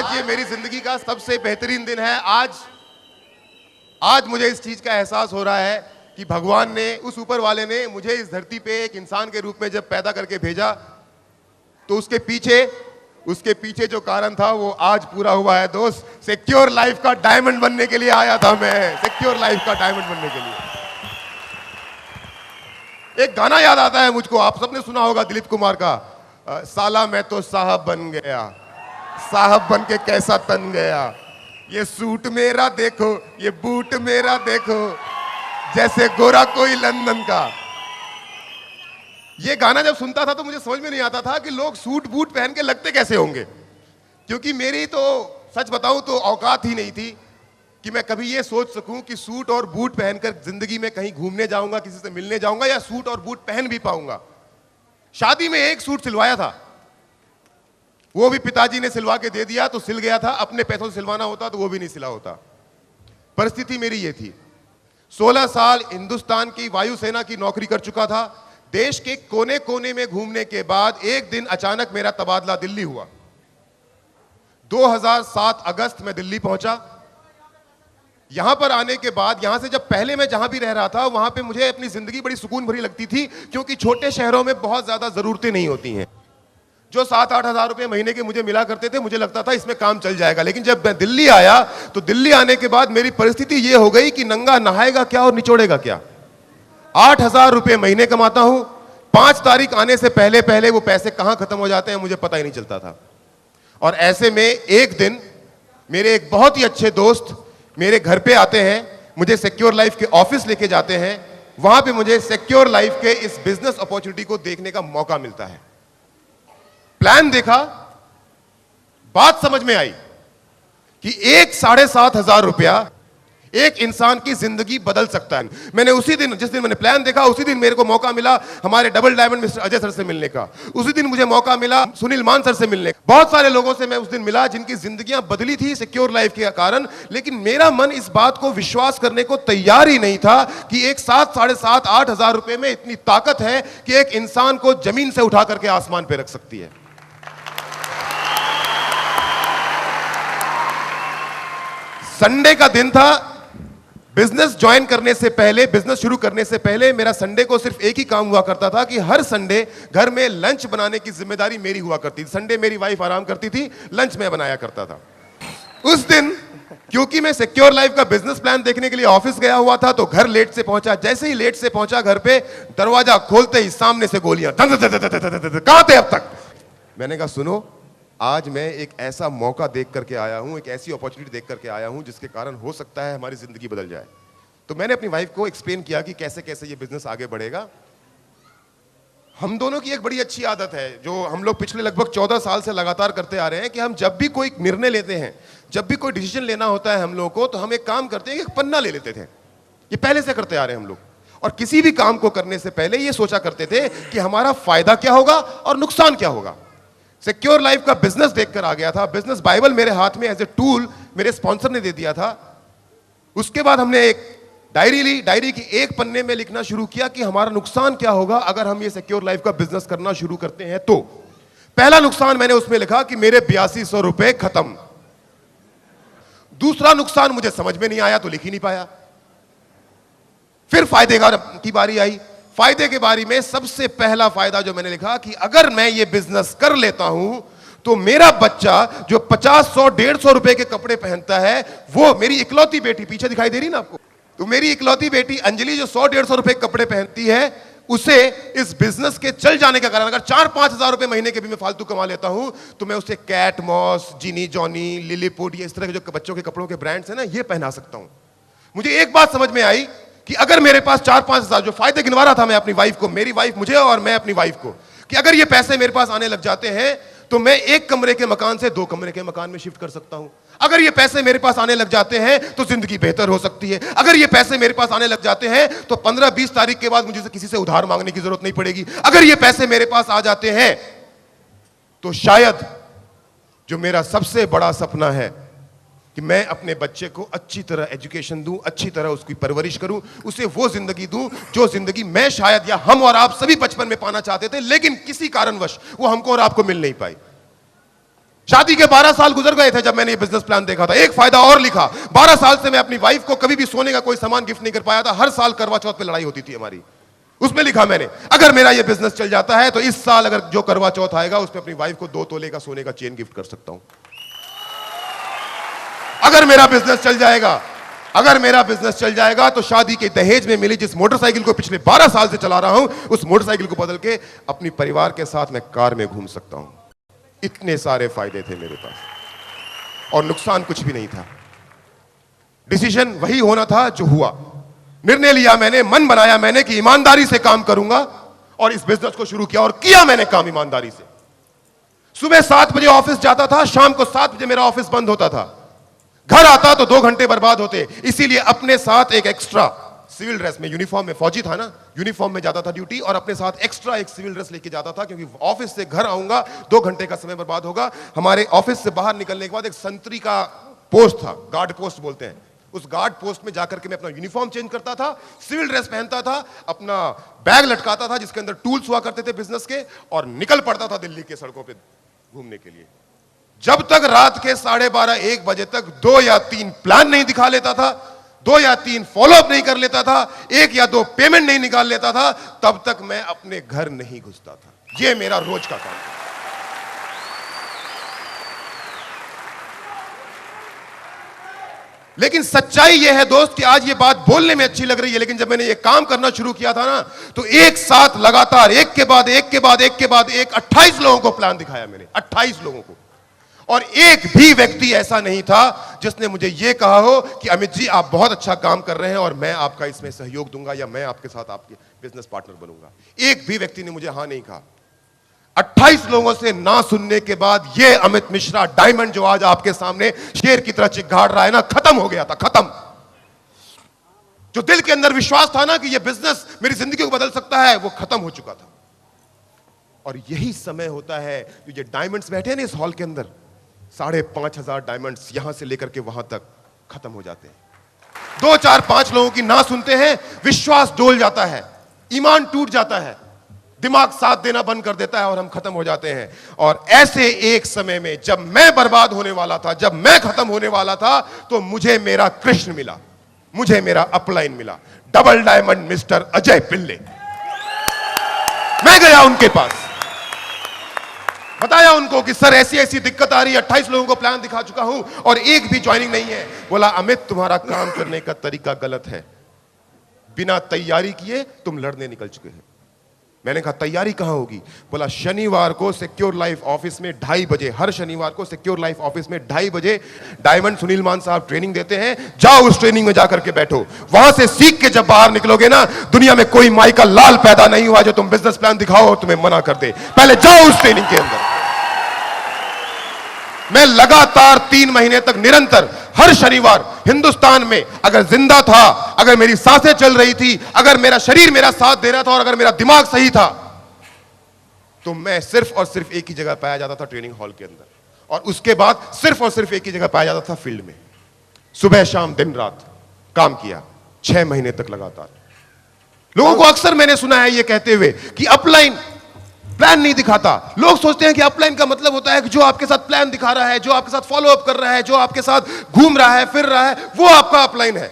आज ये मेरी जिंदगी का सबसे बेहतरीन दिन है। आज मुझे इस चीज का एहसास हो रहा है कि भगवान ने, उस ऊपर वाले ने मुझे इस धरती पे एक इंसान के रूप में जब पैदा करके भेजा, तो उसके पीछे जो कारण था वो आज पूरा हुआ है दोस्त। सिक्योर लाइफ का डायमंड बनने के लिए आया था मैं, सिक्योर लाइफ का डायमंड बनने के लिए। एक गाना याद आता है मुझको, आप सबने सुना होगा, दिलीप कुमार का, साला मैं तो साहब बन गया, साहब बन के कैसा तन गया, ये सूट मेरा देखो, ये बूट मेरा देखो, जैसे गोरा कोई लंदन का। ये गाना जब सुनता था तो मुझे समझ में नहीं आता था कि लोग सूट बूट पहन के लगते कैसे होंगे, क्योंकि मेरी तो सच बताऊं तो औकात ही नहीं थी कि मैं कभी ये सोच सकूं कि सूट और बूट पहनकर जिंदगी में कहीं घूमने जाऊंगा, किसी से मिलने जाऊंगा, या सूट और बूट पहन भी पाऊंगा। शादी में एक सूट सिलवाया था, वो भी पिताजी ने सिलवा के दे दिया तो सिल गया था, अपने पैसों से सिलवाना होता तो वो भी नहीं सिला होता। परिस्थिति मेरी ये थी। 16 साल हिंदुस्तान की वायुसेना की नौकरी कर चुका था। देश के कोने कोने में घूमने के बाद एक दिन अचानक मेरा तबादला दिल्ली हुआ। 2007 अगस्त में दिल्ली पहुंचा। यहां पर आने के बाद, यहां से जब पहले मैं जहां भी रह रहा था वहां पे मुझे अपनी जिंदगी बड़ी सुकून भरी लगती थी, क्योंकि छोटे शहरों में बहुत ज्यादा जरूरतें नहीं होती हैं। जो 7-8 हजार रुपए महीने के मुझे मिला करते थे, मुझे लगता था इसमें काम चल जाएगा। लेकिन जब मैं दिल्ली आया तो दिल्ली आने के बाद मेरी परिस्थिति यह हो गई कि नंगा नहाएगा क्या और निचोड़ेगा क्या। 8,000 रुपए महीने कमाता हूं, 5 तारीख आने से पहले पहले वो पैसे कहां खत्म हो जाते हैं मुझे पता ही नहीं चलता था। और ऐसे में एक दिन मेरे एक बहुत ही अच्छे दोस्त मेरे घर पे आते हैं, मुझे सिक्योर लाइफ के ऑफिस लेके जाते हैं। वहां पे मुझे सिक्योर लाइफ के इस बिजनेस अपॉर्चुनिटी को देखने का मौका मिलता है। प्लान देखा, बात समझ में आई कि 1,7,500 रुपया एक इंसान की जिंदगी बदल सकता है। मैंने उसी दिन, जिस दिन मैंने प्लान देखा, उसी दिन मेरे को मौका मिला हमारे double diamond mister Ajay sir से मिलने का। उसी दिन मुझे मौका मिला सुनील मान सर से मिलने का। बहुत सारे लोगों से मैं उस दिन मिला जिनकी जिंदगियां बदली थी सिक्योर लाइफ के कारण। लेकिन मेरा मन इस बात को विश्वास करने को तैयार ही नहीं था कि एक 7-8 हजार रुपए में इतनी ताकत है कि एक इंसान को जमीन से उठा करके आसमान पे रख सकती है। संडे का दिन था। बिजनेस ज्वाइन करने से पहले, बिजनेस शुरू करने से पहले मेरा संडे को सिर्फ एक ही काम हुआ करता था कि हर संडे घर में लंच बनाने की जिम्मेदारी मेरी हुआ करती थी। संडे मेरी वाइफ आराम करती थी, लंच मैं बनाया करता था। उस दिन क्योंकि मैं सिक्योर लाइफ का बिजनेस प्लान देखने के लिए ऑफिस गया हुआ था तो घर लेट से पहुंचा। जैसे ही लेट से पहुंचा घर पे, दरवाजा खोलते ही सामने से गोलियां, कहां थे अब तक। मैंने कहा सुनो, आज मैं एक ऐसा मौका देख करके आया हूं, एक ऐसी अपॉर्चुनिटी देख करके आया हूं जिसके कारण हो सकता है हमारी जिंदगी बदल जाए। तो मैंने अपनी वाइफ को एक्सप्लेन किया कि कैसे कैसे ये बिजनेस आगे बढ़ेगा। हम दोनों की एक बड़ी अच्छी आदत है जो हम लोग पिछले लगभग 14 साल से लगातार करते आ रहे हैं कि हम जब भी कोई निर्णय लेते हैं, जब भी कोई डिसीजन लेना होता है हम लोगों को, तो हम एक काम करते हैं कि एक पन्ना ले लेते थे। ये पहले से करते आ रहे हैं हम लोग। और किसी भी काम को करने से पहले ये सोचा करते थे कि हमारा फायदा क्या होगा और नुकसान क्या होगा। सिक्योर लाइफ का बिजनेस देखकर आ गया था। बिजनेस बाइबल मेरे हाथ में एज ए टूल मेरे स्पॉन्सर ने दे दिया था। उसके बाद हमने एक डायरी ली। डायरी की एक पन्ने में लिखना शुरू किया कि हमारा नुकसान क्या होगा अगर हम ये सिक्योर लाइफ का बिजनेस करना शुरू करते हैं। तो पहला नुकसान मैंने उसमें लिखा कि मेरे 8200 रुपए खत्म। दूसरा नुकसान मुझे समझ में नहीं आया तो लिख ही नहीं पाया। फिर फायदे की बारी आई। फायदे के बारे में सबसे पहला फायदा जो मैंने लिखा कि अगर मैं ये बिजनेस कर लेता हूं तो मेरा बच्चा जो 50, 100, 150 रुपए के कपड़े पहनता है, वो मेरी इकलौती बेटी, पीछे दिखाई दे रही ना आपको, तो मेरी इकलौती बेटी अंजलि जो 100-150 रुपए के कपड़े पहनती है, उसे इस बिजनेस के चल जाने के कारण अगर 4-5 हजार रुपए महीने के भी मैं फालतू कमा लेता हूं तो मैं उसे कैट मॉस, जिनी जॉनी, लिलीपुट, ये इस तरह के जो बच्चों के कपड़ों के ब्रांड्स हैं ना, ये पहना सकता हूं। मुझे एक बात समझ में आई कि अगर मेरे पास 4-5 हजार, जो फायदे गिनवा रहा था मैं अपनी वाइफ को, मेरी वाइफ मुझे और मैं अपनी वाइफ को, कि अगर ये पैसे मेरे पास आने लग जाते हैं तो मैं 1 कमरे के मकान से 2 कमरे के मकान में शिफ्ट कर सकता हूं। अगर ये पैसे मेरे पास आने लग जाते हैं तो जिंदगी बेहतर हो सकती है। अगर ये पैसे मेरे पास आने लग जाते हैं तो 15-20 तारीख के बाद मुझे किसी से उधार मांगने की जरूरत नहीं पड़ेगी। अगर ये पैसे मेरे पास आ जाते हैं तो शायद जो मेरा सबसे बड़ा सपना है कि मैं अपने बच्चे को अच्छी तरह एजुकेशन दूं, अच्छी तरह उसकी परवरिश करूं, उसे वो जिंदगी दूं जो जिंदगी मैं शायद या हम और आप सभी बचपन में पाना चाहते थे, लेकिन किसी कारणवश वो हमको और आपको मिल नहीं पाई। शादी के 12 साल गुजर गए थे जब मैंने ये बिजनेस प्लान देखा था। एक फायदा और लिखा, 12 साल से मैं अपनी वाइफ को कभी भी सोने का कोई सामान गिफ्ट नहीं कर पाया था। हर साल करवा चौथ पे लड़ाई होती थी हमारी। उसमें लिखा मैंने, अगर मेरा ये बिजनेस चल जाता है तो इस साल अगर जो करवा चौथ आएगा उसमें अपनी वाइफ को 2 तोले का सोने का चेन गिफ्ट कर सकता हूं। अगर मेरा बिजनेस चल जाएगा, अगर मेरा बिजनेस चल जाएगा तो शादी के दहेज में मिली जिस मोटरसाइकिल को पिछले 12 साल से चला रहा हूं, उस मोटरसाइकिल को बदल के अपनी परिवार के साथ मैं कार में घूम सकता हूं। इतने सारे फायदे थे मेरे पास और नुकसान कुछ भी नहीं था। डिसीजन वही होना था जो हुआ। निर्णय लिया मैंने, मन बनाया मैंने कि ईमानदारी से काम करूंगा और इस बिजनेस को शुरू किया और किया मैंने काम ईमानदारी से। सुबह 7 बजे ऑफिस जाता था, शाम को 7 बजे मेरा ऑफिस बंद होता था। घर आता तो 2 घंटे बर्बाद होते, इसीलिए अपने साथ एक एक्स्ट्रा सिविल ड्रेस में, यूनिफॉर्म में, फौजी था ना, यूनिफॉर्म में जाता था ड्यूटी और अपने साथ एक्स्ट्रा एक सिविल ड्रेस लेके जाता था, क्योंकि ऑफिस से घर आऊंगा 2 घंटे का समय बर्बाद होगा। हमारे ऑफिस से बाहर निकलने के बाद एक संतरी का पोस्ट था, गार्ड पोस्ट बोलते हैं, उस गार्ड पोस्ट में जाकर के मैं अपना यूनिफॉर्म चेंज करता था, सिविल ड्रेस पहनता था, अपना बैग लटकाता था जिसके अंदर टूल्स हुआ करते थे बिजनेस के, और निकल पड़ता था दिल्ली के सड़कों पे घूमने के लिए। जब तक रात के 12:30-1 बजे तक 2 या 3 प्लान नहीं दिखा लेता था, 2 या 3 फॉलोअप नहीं कर लेता था, 1 या 2 पेमेंट नहीं निकाल लेता था, तब तक मैं अपने घर नहीं घुसता था। यह मेरा रोज का काम था। लेकिन सच्चाई यह है दोस्त कि आज ये बात बोलने में अच्छी लग रही है, लेकिन जब मैंने ये काम करना शुरू किया था ना, तो एक साथ लगातार एक के बाद एक के बाद एक के बाद एक 28 लोगों को प्लान दिखाया मैंने, 28 लोगों को। और एक भी व्यक्ति ऐसा नहीं था जिसने मुझे यह कहा हो कि अमित जी आप बहुत अच्छा काम कर रहे हैं और मैं आपका इसमें सहयोग दूंगा या मैं आपके साथ आपके बिजनेस पार्टनर बनूंगा। एक भी व्यक्ति ने मुझे हां नहीं कहा। 28 लोगों से ना सुनने के बाद ये अमित मिश्रा डायमंड जो आज आपके सामने शेर की तरह चिघाड़ रहा है ना, खत्म हो गया था, खत्म। जो दिल के अंदर विश्वास था ना कि ये बिजनेस मेरी जिंदगी को बदल सकता है, वो खत्म हो चुका था। और यही समय होता है जो ये डायमंड्स बैठे हैं ना इस हॉल के अंदर, 5,500 डायमंड्स यहां से लेकर के वहां तक खत्म हो जाते हैं। 2, 4, 5 लोगों की ना सुनते हैं, विश्वास डोल जाता है, ईमान टूट जाता है, दिमाग साथ देना बंद कर देता है और हम खत्म हो जाते हैं। और ऐसे एक समय में जब मैं बर्बाद होने वाला था, जब मैं खत्म होने वाला था, तो मुझे मेरा कृष्ण मिला, मुझे मेरा अपलाइन मिला, डबल डायमंड मिस्टर अजय पिल्ले। मैं गया उनके पास, बताया उनको कि सर ऐसी ऐसी दिक्कत आ रही है, 28 लोगों को प्लान दिखा चुका हूं और एक भी ज्वाइनिंग नहीं है। बोला अमित तुम्हारा काम करने का तरीका गलत है, बिना तैयारी किए तुम लड़ने निकल चुके हैं। मैंने कहा तैयारी कहां होगी? बोला शनिवार को सिक्योर लाइफ ऑफिस में 2:30 बजे, हर शनिवार को सिक्योर लाइफ ऑफिस में 2:30 बजे डायमंड सुनील मान साहब ट्रेनिंग देते हैं, जाओ उस ट्रेनिंग में जाकर के बैठो, वहां से सीख के जब बाहर निकलोगे ना, दुनिया में कोई माई का लाल पैदा नहीं हुआ जो तुम बिजनेस प्लान दिखाओ और तुम्हें मना कर दे। पहले जाओ उस ट्रेनिंग के अंदर। मैं लगातार 3 महीने तक निरंतर हर शनिवार हिंदुस्तान में अगर जिंदा था, अगर मेरी सांसें चल रही थी, अगर मेरा शरीर मेरा साथ दे रहा था और अगर मेरा दिमाग सही था, तो मैं सिर्फ और सिर्फ एक ही जगह पाया जाता था, ट्रेनिंग हॉल के अंदर। और उसके बाद सिर्फ और सिर्फ एक ही जगह पाया जाता था, फील्ड में। सुबह शाम दिन रात काम किया 6 महीने तक लगातार। लोगों को अक्सर मैंने सुना है ये कहते हुए कि अपलाइन प्लान नहीं दिखाता। लोग सोचते हैं कि अपलाइन का मतलब होता है कि जो आपके साथ प्लान दिखा रहा है, जो आपके साथ फॉलो अप कर रहा है, जो आपके साथ घूम रहा है, फिर रहा है, वो आपका अपलाइन है।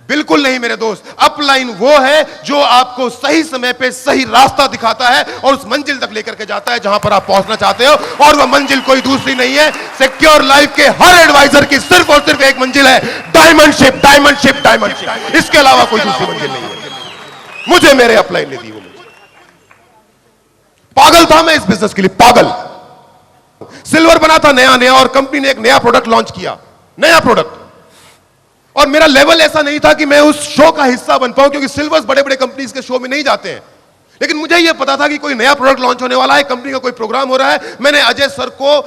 बिल्कुल नहीं मेरे दोस्त, अपलाइन वो है जो आपको सही समय पे सही रास्ता दिखाता है और उस मंजिल तक लेकर के जाता है जहां पर आप पहुंचना चाहते हो। और वह मंजिल कोई दूसरी नहीं है, सिक्योर लाइफ के हर एडवाइजर की सिर्फ और सिर्फ एक मंजिल है, डायमंडशिप, डायमंडशिप, डायमंडशिप। इसके अलावा कोई दूसरी मंजिल नहीं है। मुझे मेरे अपलाइन ने दी वो। पागल था मैं इस बिजनेस के लिए, पागल। सिल्वर बना था नया नया और कंपनी ने एक नया प्रोडक्ट लॉन्च किया, नया प्रोडक्ट, और मेरा लेवल ऐसा नहीं था कि मैं उस शो का हिस्सा बन पाऊं, क्योंकि सिल्वर्स बड़े बड़े कंपनीज के शो में नहीं जाते हैं। लेकिन मुझे यह पता था कि कोई नया प्रोडक्ट लॉन्च होने वाला है, कंपनी का कोई प्रोग्राम हो रहा है। मैंने अजय सर को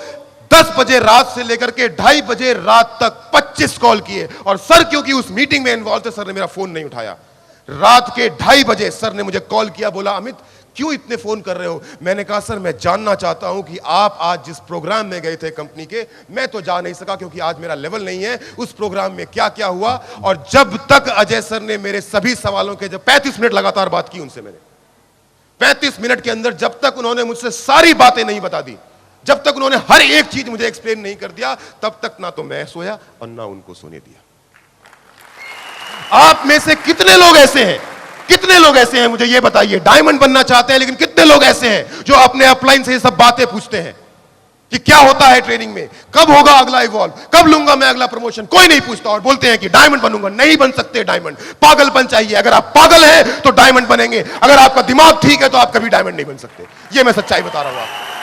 10 बजे रात से लेकर के 2:30 बजे रात तक 25 कॉल किए, और सर क्योंकि उस मीटिंग में इन्वॉल्व थे, सर ने मेरा फोन नहीं उठाया। रात के 2:30 बजे सर ने मुझे कॉल किया, बोला अमित क्यों इतने फोन कर रहे हो? मैंने कहा सर मैं जानना चाहता हूं कि आप आज जिस प्रोग्राम में गए थे कंपनी के, मैं तो जा नहीं सका क्योंकि आज मेरा लेवल नहीं है, उस प्रोग्राम में क्या क्या हुआ। और जब तक अजय सर ने मेरे सभी सवालों के, जब 35 मिनट लगातार बात की उनसे मैंने, 35 मिनट के अंदर जब तक उन्होंने मुझसे सारी बातें नहीं बता दी, जब तक उन्होंने हर एक चीज मुझे एक्सप्लेन नहीं कर दिया, तब तक ना तो मैं सोया और ना उनको सोने दिया। आप में से कितने लोग ऐसे हैं, कितने लोग ऐसे हैं मुझे ये बताइए, डायमंड बनना चाहते हैं, लेकिन कितने लोग ऐसे हैं जो अपने अपलाइन से ये सब बातें पूछते हैं कि क्या होता है ट्रेनिंग में, कब होगा अगला इवॉल्व, कब लूंगा मैं अगला प्रमोशन, कोई नहीं पूछता और बोलते हैं कि डायमंड बनूंगा। नहीं बन सकते डायमंड, पागलपन चाहिए। अगर आप पागल हैं तो डायमंड बनेंगे, अगर आपका दिमाग ठीक है तो आप कभी डायमंड नहीं बन सकते। ये मैं सच्चाई बता रहा हूं आपको।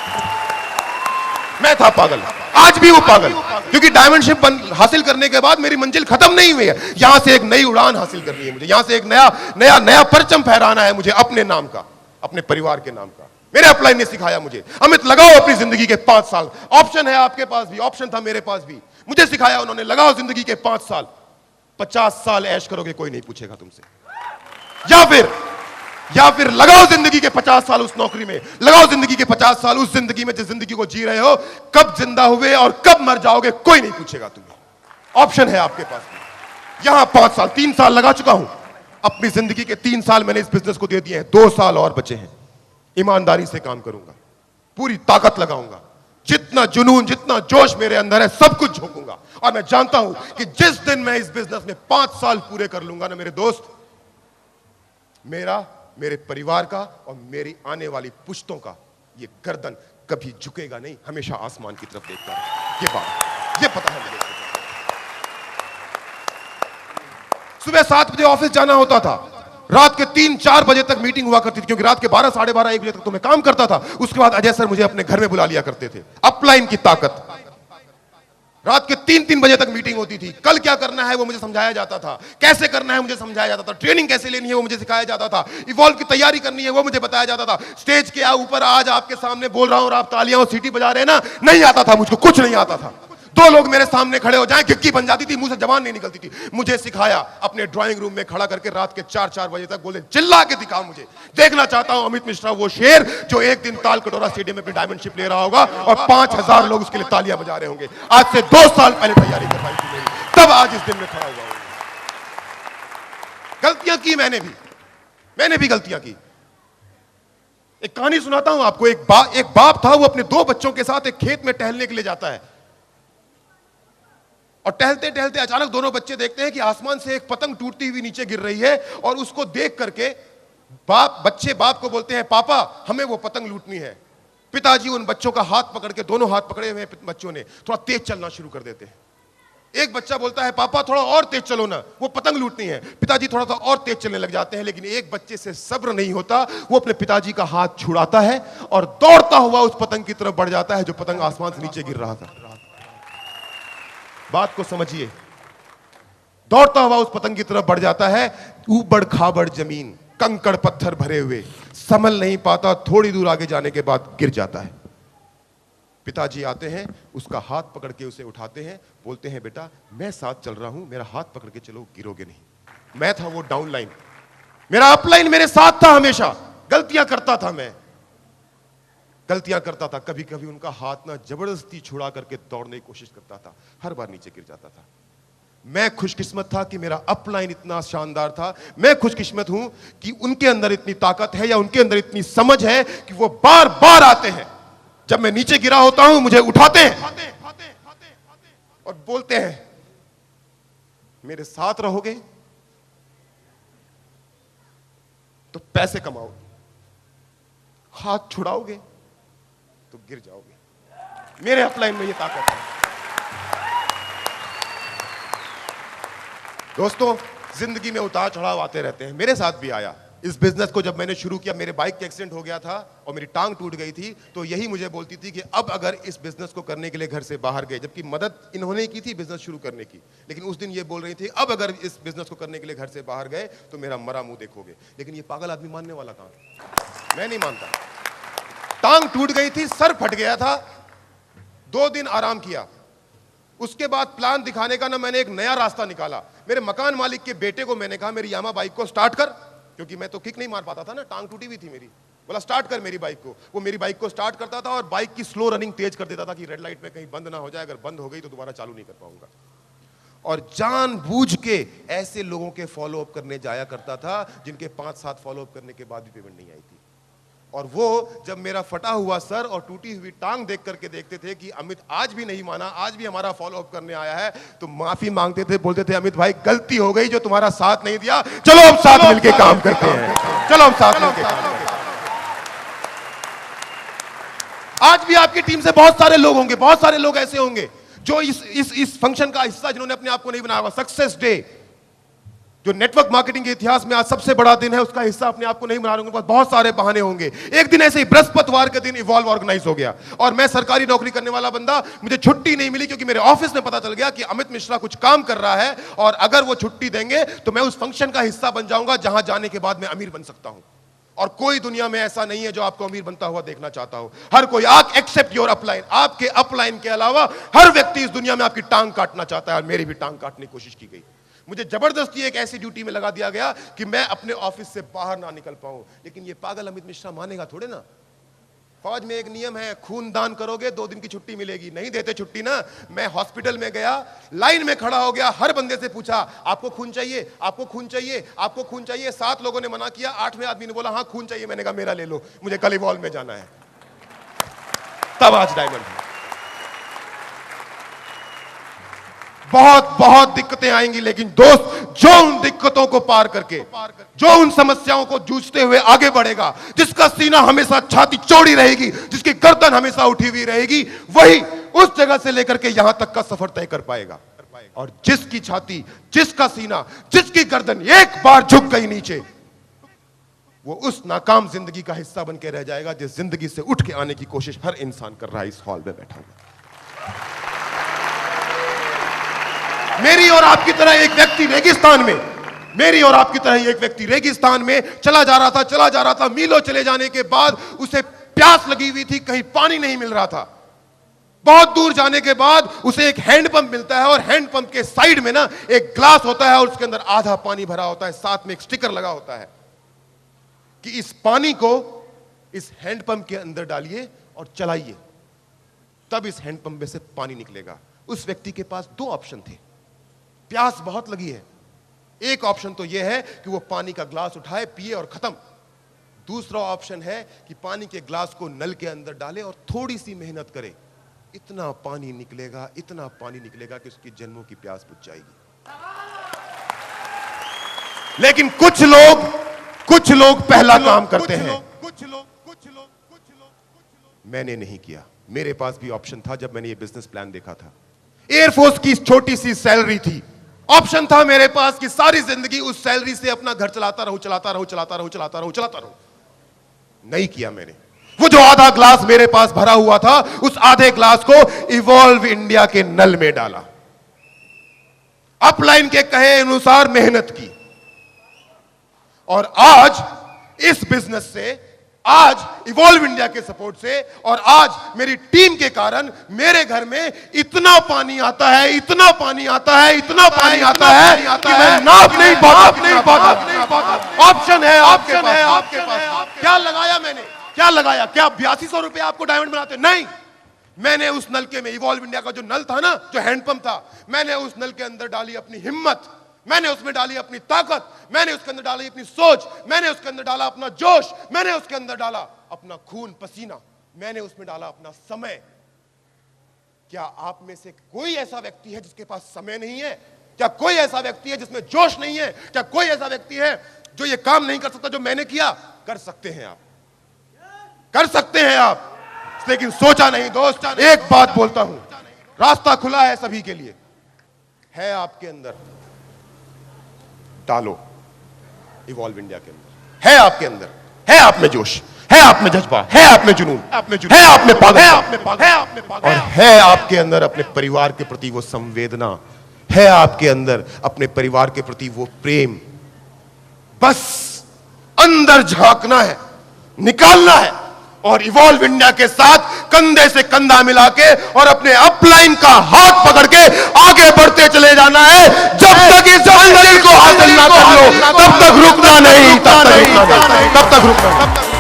मैं था पागल, आज भी वो पागल, क्योंकि डायमंडशिप हासिल करने के बाद मेरी मंजिल खत्म नहीं हुई है। यहां से एक नई उड़ान हासिल करनी है मुझे, यहां से एक नया नया नया परचम फहराना है मुझे, अपने नाम का, अपने परिवार के नाम का। मेरे अपलाइन ने सिखाया मुझे, अमित लगाओ अपनी जिंदगी के 5 साल, ऑप्शन है आपके पास भी, ऑप्शन था मेरे पास भी। मुझे सिखाया उन्होंने, लगाओ जिंदगी के 5 साल, 50 साल ऐश करोगे, कोई नहीं पूछेगा तुमसे। या फिर लगाओ जिंदगी के 50 साल उस नौकरी में, लगाओ जिंदगी के 50 साल उस जिंदगी में जिस जिंदगी को जी रहे हो, कब जिंदा हुए और कब मर जाओगे कोई नहीं पूछेगा तुम्हें। ऑप्शन है आपके पास भी। यहां 5 साल, 3 साल लगा चुका हूं, अपनी जिंदगी के 3 साल मैंने इस बिजनेस को दे दिए हैं, 2 साल और बचे हैं। ईमानदारी से काम करूंगा, पूरी ताकत लगाऊंगा, जितना जुनून जितना जोश मेरे अंदर है सब कुछ झोंकूंगा। और मैं जानता हूं कि जिस दिन मैं इस बिजनेस में 5 साल पूरे कर लूंगा ना मेरे दोस्त, मेरे परिवार का और मेरी आने वाली पुश्तों का ये गर्दन कभी झुकेगा नहीं, हमेशा आसमान की तरफ देखता है। ये पता है मुझे। सुबह 7 बजे ऑफिस जाना होता था, रात के 3-4 बजे तक मीटिंग हुआ करती थी, क्योंकि रात के 12, साढ़े 12, 1 बजे तक तो मैं काम करता था। उसके बाद अजय सर मुझे अपने घर में बुला लिया करते थे। अपलाइन की ताकत, रात के 3-3 बजे तक मीटिंग होती थी। कल क्या करना है वो मुझे समझाया जाता था, कैसे करना है मुझे समझाया जाता था, ट्रेनिंग कैसे लेनी है वो मुझे सिखाया जाता था, इवॉल्व की तैयारी करनी है वो मुझे बताया जाता था। स्टेज के ऊपर आज आपके सामने बोल रहा हूं और आप तालियां और सीटी बजा रहे हैं ना, नहीं आता था मुझको, कुछ नहीं आता था। 2 लोग मेरे सामने खड़े हो जाएं, गिक्की बन जाती थी, मुंह से जबान नहीं निकलती थी। मुझे सिखाया अपने ड्राइंग रूम में खड़ा करके रात के 4-4 बजे तक, बोले चिल्ला के दिखाओ मुझे, देखना चाहता हूं अमित मिश्रा वो शेर जो एक दिन ताल कटोरा स्टेडियम में अपनी डायमंडशिप ले रहा होगा और 5000 लोग उसके लिए तालियां बजा रहे होंगे। आज से 2 साल पहले तैयारी करवाई थी मेरी, तब आज इस दिन में खड़ा हुआ हूं। गलतियां की मैंने भी गलतियां की। एक कहानी सुनाता हूं आपको। एक बाप था, वो अपने 2 बच्चों के साथ एक खेत में टहलने के लिए जाता है, और टहलते टहलते अचानक दोनों बच्चे देखते हैं कि आसमान से एक पतंग टूटती हुई नीचे गिर रही है, और उसको देख करके बच्चे बाप को बोलते हैं, पापा हमें वो पतंग लूटनी है। पिताजी उन बच्चों का हाथ पकड़ के, दोनों हाथ पकड़े हुए बच्चों ने, थोड़ा तेज चलना शुरू कर देते हैं। एक बच्चा बोलता है, पापा थोड़ा और तेज चलो ना, वो पतंग लूटनी है। पिताजी थोड़ा सा और तेज चलने लग जाते हैं, लेकिन एक बच्चे से सब्र नहीं होता, वो अपने पिताजी का हाथ छुड़ाता है और दौड़ता हुआ उस पतंग की तरफ बढ़ जाता है जो पतंग आसमान से नीचे गिर रहा था। बात को समझिए, दौड़ता हुआ उस पतंग की तरफ बढ़ जाता है। ऊबड़ खाबड़ जमीन, कंकड़ पत्थर भरे हुए, संभल नहीं पाता, थोड़ी दूर आगे जाने के बाद गिर जाता है। पिताजी आते हैं, उसका हाथ पकड़ के उसे उठाते हैं, बोलते हैं, बेटा मैं साथ चल रहा हूं, मेरा हाथ पकड़ के चलो, गिरोगे नहीं। मैं था वो डाउन लाइन, मेरा अपलाइन मेरे साथ था हमेशा। गलतियां करता था मैं, गलतियां करता था, कभी कभी उनका हाथ ना जबरदस्ती छुड़ा करके दौड़ने की कोशिश करता था, हर बार नीचे गिर जाता था। मैं खुशकिस्मत था कि मेरा अपलाइन इतना शानदार था। मैं खुशकिस्मत हूं कि उनके अंदर इतनी ताकत है या उनके अंदर इतनी समझ है कि वो बार बार आते हैं, जब मैं नीचे गिरा होता हूं मुझे उठाते हैं और बोलते हैं, मेरे साथ रहोगे तो पैसे कमाओगे, हाथ छुड़ाओगे तो गिर जाओगे। मेरे अपलाइन में ये ताकत है। दोस्तों, जिंदगी में उतार चढ़ाव आते रहते हैं, मेरे साथ भी आया। इस बिजनेस को जब मैंने शुरू किया, मेरे बाइक का एक्सीडेंट हो गया था और मेरी टांग टूट गई थी, तो यही मुझे बोलती थी कि अब अगर इस बिजनेस को करने के लिए घर से बाहर गए, जबकि मदद इन्होंने की थी बिजनेस शुरू करने की, लेकिन उस दिन ये बोल रही थी, अब अगर इस बिजनेस को करने के लिए घर से बाहर गए तो मेरा मरा मुंह देखोगे। लेकिन ये पागल आदमी मानने वाला कहां, मैं नहीं मानता। टांग टूट गई थी, सर फट गया था, 2 दिन आराम किया। उसके बाद प्लान दिखाने का ना मैंने एक नया रास्ता निकाला। मेरे मकान मालिक के बेटे को मैंने कहा, मेरी यामा बाइक को स्टार्ट कर, क्योंकि मैं तो किक नहीं मार पाता था ना, टांग टूटी हुई थी मेरी। बोला स्टार्ट कर मेरी बाइक को। वो मेरी बाइक को स्टार्ट करता था और बाइक की स्लो रनिंग तेज कर देता था कि रेड लाइट में कहीं बंद ना हो जाए, अगर बंद हो गई तो दोबारा चालू नहीं कर पाऊंगा। और जानबूझ के ऐसे लोगों के फॉलो अप करने जाया करता था जिनके 5-7 फॉलो अप करने के बाद भी पेमेंट नहीं आई थी। और वो जब मेरा फटा हुआ सर और टूटी हुई टांग देख करके देखते थे कि अमित आज भी नहीं माना, आज भी हमारा फॉलो अप करने आया है, तो माफी मांगते थे, बोलते थे अमित भाई गलती हो गई जो तुम्हारा साथ नहीं दिया, चलो हम साथ मिलके काम करते हैं, चलो हम साथ मिलके काम करते हैं। आज भी आपकी टीम से बहुत सारे लोग होंगे, बहुत सारे लोग ऐसे होंगे जो इस फंक्शन का हिस्सा जिन्होंने अपने आप को नहीं बनाया हुआ। सक्सेस डे जो नेटवर्क मार्केटिंग के इतिहास में आज सबसे बड़ा दिन है, उसका हिस्सा अपने आप को नहीं बना रहे होंगे, बहुत सारे बहाने होंगे। एक दिन ऐसे ही बृहस्पतिवार के दिन इवॉल्व ऑर्गेनाइज हो गया और मैं सरकारी नौकरी करने वाला बंदा, मुझे छुट्टी नहीं मिली क्योंकि मेरे ऑफिस में पता चल गया कि अमित मिश्रा कुछ काम कर रहा है और अगर वो छुट्टी देंगे तो मैं उस फंक्शन का हिस्सा बन जाऊंगा जहां जाने के बाद मैं अमीर बन सकता हूं। और कोई दुनिया में ऐसा नहीं है जो आपको अमीर बनता हुआ देखना चाहता हो। हर कोई, आप एक्सेप्ट योर अपलाइन, आपके अपलाइन के अलावा हर व्यक्ति इस दुनिया में आपकी टांग काटना चाहता है और मेरी भी टांग काटने की कोशिश की गई। मुझे जबरदस्ती एक ऐसी ड्यूटी में लगा दिया गया कि मैं अपने ऑफिस से बाहर ना निकल पाऊं, लेकिन ये पागल अमित मिश्रा मानेगा थोड़े ना। फौज में एक नियम है, खून दान करोगे 2 दिन की छुट्टी मिलेगी, नहीं देते छुट्टी ना। मैं हॉस्पिटल में गया, लाइन में खड़ा हो गया, हर बंदे से पूछा आपको खून चाहिए, आपको खून चाहिए, आपको खून चाहिए। 7 लोगों ने मना किया, 8वें आदमी ने बोला हाँ खून चाहिए। मैंने कहा मेरा ले लो, मुझे कल इवॉल्व में जाना है। तब आज डायमंड। बहुत बहुत दिक्कतें आएंगी, लेकिन दोस्त जो उन दिक्कतों को पार करके, जो उन समस्याओं को जूझते हुए आगे बढ़ेगा, जिसका सीना हमेशा छाती चौड़ी रहेगी, जिसकी गर्दन हमेशा उठी हुई रहेगी, वही उस जगह से लेकर के यहां तक का सफर तय कर पाएगा। और जिसकी छाती, जिसका सीना, जिसकी गर्दन एक बार झुक गई नीचे, वो उस नाकाम जिंदगी का हिस्सा बन के रह जाएगा जिस जिंदगी से उठ के आने की कोशिश हर इंसान कर रहा है इस हॉल में बैठा हुआ। मेरी और आपकी तरह एक व्यक्ति रेगिस्तान में, मेरी और आपकी तरह एक व्यक्ति रेगिस्तान में चला जा रहा था। मीलों चले जाने के बाद उसे प्यास लगी हुई थी, कहीं पानी नहीं मिल रहा था। बहुत दूर जाने के बाद उसे एक हैंडपंप मिलता है और हैंडपंप के साइड में ना एक ग्लास होता है और उसके अंदर आधा पानी भरा होता है, साथ में एक स्टिकर लगा होता है कि इस पानी को इस हैंडपंप के अंदर डालिए और चलाइए, तब इस हैंडपंप में से पानी निकलेगा। उस व्यक्ति के पास 2 ऑप्शन थे। प्यास बहुत लगी है, एक ऑप्शन तो यह है कि वो पानी का ग्लास उठाए, पिए और खत्म। दूसरा ऑप्शन है कि पानी के ग्लास को नल के अंदर डाले और थोड़ी सी मेहनत करे, इतना पानी निकलेगा, इतना पानी निकलेगा कि उसकी जन्मों की प्यास बुझ जाएगी। लेकिन कुछ लोग पहला काम करते हैं, कुछ लोग मैंने नहीं किया। मेरे पास भी ऑप्शन था जब मैंने ये बिजनेस प्लान देखा था। एयरफोर्स की छोटी सी सैलरी थी, ऑप्शन था मेरे पास कि सारी जिंदगी उस सैलरी से अपना घर चलाता रहूं। नहीं किया मैंने। वो जो आधा ग्लास मेरे पास भरा हुआ था, उस आधे ग्लास को इवॉल्व इंडिया के नल में डाला, अपलाइन के कहे अनुसार मेहनत की, और आज इस बिजनेस से, आज इवॉल्व इंडिया के सपोर्ट से और आज मेरी टीम के कारण मेरे घर में इतना पानी आता है कि मैं नाप नहीं पाता। ऑप्शन है आपके पास। क्या लगाया मैंने, क्या 8200 रुपए आपको डायमंड बनाते? नहीं, मैंने उस नल के में, इवॉल्व इंडिया का जो नल था ना, जो हैंडपंप था, मैंने उस नल के अंदर डाली अपनी हिम्मत, मैंने उसमें डाली अपनी ताकत, मैंने उसके अंदर डाली अपनी सोच, मैंने उसके अंदर डाला अपना जोश, मैंने उसके अंदर डाला अपना खून पसीना, मैंने उसमें डाला अपना समय। क्या आप में से कोई ऐसा व्यक्ति है जिसके पास समय नहीं है? क्या कोई ऐसा व्यक्ति है जिसमें जोश नहीं है? क्या कोई ऐसा व्यक्ति है जो ये काम नहीं कर सकता जो मैंने किया? कर सकते हैं आप, कर सकते हैं आप, लेकिन सोचा नहीं दोस्त। एक बात बोलता हूं, रास्ता खुला है सभी के लिए, है आपके अंदर, डालो इवॉल्व इंडिया के अंदर, है आपके अंदर, है आप में जोश, है आप में जज्बा, है आप में जुनून, है आप में पागल, और है आपके अंदर अपने परिवार के प्रति वो संवेदना, है आपके अंदर अपने परिवार के प्रति वो प्रेम। बस अंदर झांकना है, निकालना है और इवॉल्व इंडिया के साथ कंधे से कंधा मिला के और अपने अपलाइन का हाथ पकड़ के आगे बढ़ते चले जाना है। जब तक इस मंजिल को हासिल ना कर लो, तब तक रुकना नहीं, तब तक रुकना नहीं।